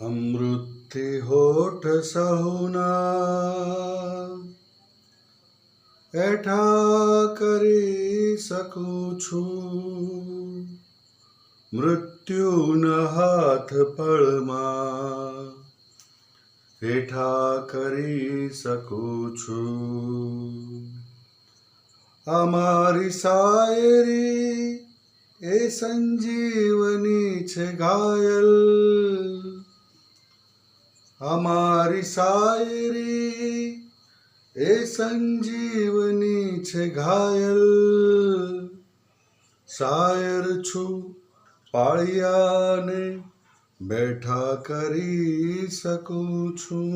અમૃતથી હોઠ સહુના એઠા કરી શકું છું, મૃત્યુના હાથ પળમાં હેઠા કરી શકું છું. અમારી શાયરી એ સંજીવની છે ઘાયલ, અમારી શાયરી એ સંજીવની છે ઘાયલ. શાયર છું પાળિયાને બેઠા કરી શકું છું.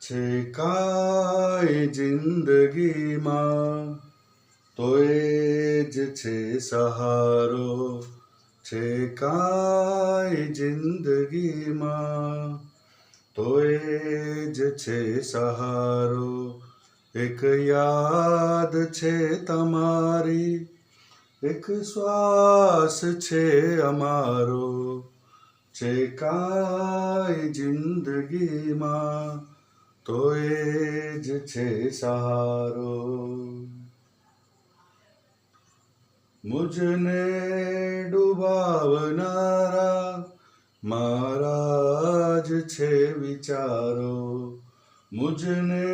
છે કાંઈ જિંદગીમાં તો એ જ છે સહારો, છે કાંઈ જિંદગીમાં તો એ જ છે સહારો. એક યાદ છે તમારી, એક શ્વાસ છે અમારો, છે કાંઈ જિંદગીમાં તો એ જ છે સહારો. મુझને ડૂબાવનારા મારા જ છે વિચારો, મુझને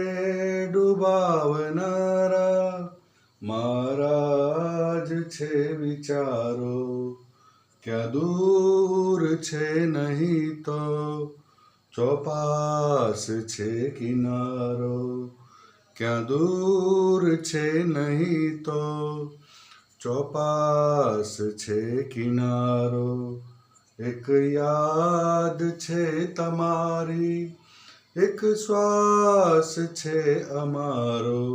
ડૂબાવનારા મારા જ છે વિચારો. ક્યાં દૂર છે નહીં તો ચોપાસ છે કિનારો, ક્યાં દૂર છે નહીં તો ચોપાસ છે કિનારો. એક યાદ છે તમારી, એક શ્વાસ છે અમારો,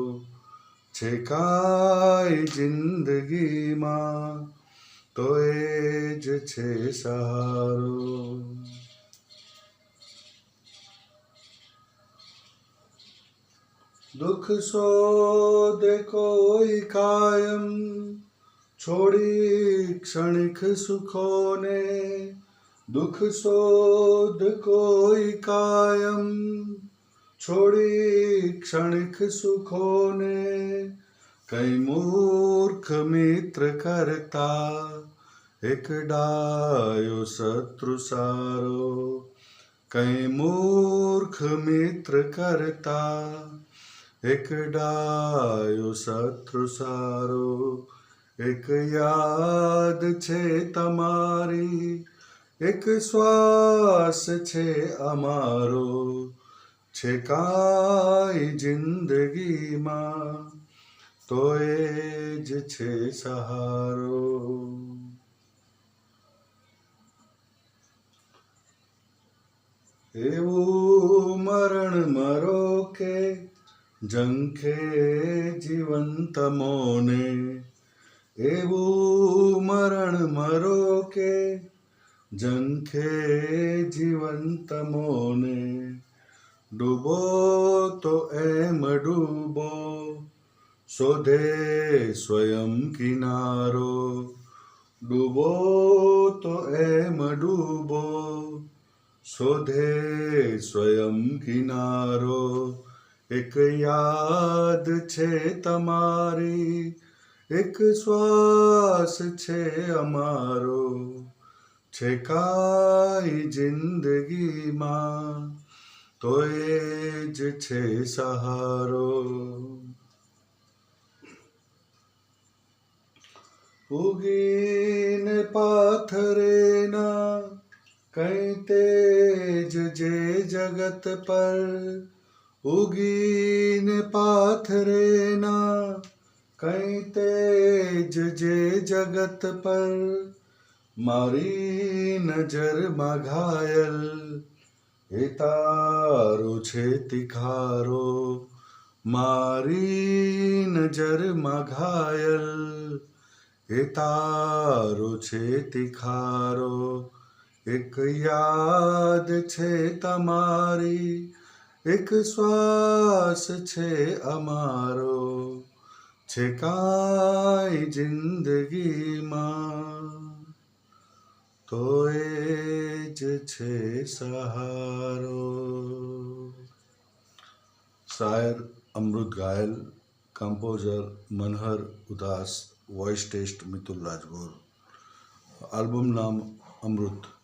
છે કાંઈ જિંદગીમાં તો એ જ છે સહારો. દુઃખ શોધે કોઈ કાયમ છોડી ક્ષણિક સુખોને, દુઃખ શોધ કોઈ કાયમ છોડી ક્ષણિક સુખોને. કઈ મૂર્ખ મિત્ર કરતા એક ડાયો શત્રુ સારો, કઈ મૂર્ખ મિત્ર કરતા એક ડાયો શત્રુ સારો. એક યાદ છે તમારી, એક શ્વાસ છે અમારો, છે કાંઈ જિંદગીમાં તો એ જ છે સહારો. એવું મરણ મરો કે ઝંખે જીવંત મોને, એવું મરણ મરો કે ઝંખે જીવંત મોને. ડૂબો તો એમ ડૂબો શોધે સ્વયં કિનારો, ડૂબો તો એમ ડૂબો શોધે સ્વયં કિનારો. એક યાદ છે તમારી, એક શ્વાસ છે અમારો, છે કાંઈ જિંદગીમાં તો એ જ છે સહારો. ઉગીને પાથરેના કઈ તેજ જે જગત પર, ઉગીને પાથરેના કઈ તેજ જે જગત પર. મારી નજરમાં ઘાયલ એ તારો છે તિખારો, મારી નજરમાં ઘાયલ એ તારો છે તિખારો. એક યાદ છે તમારી, એક શ્વાસ છે અમારો, છે કાંઈ જિંદગીમાં તો એ જ છે સહારો. શાયર અમૃત ઘાયલ, composer Manhar Udas, voice test Mitul Rajgor. Album નામ અમૃત.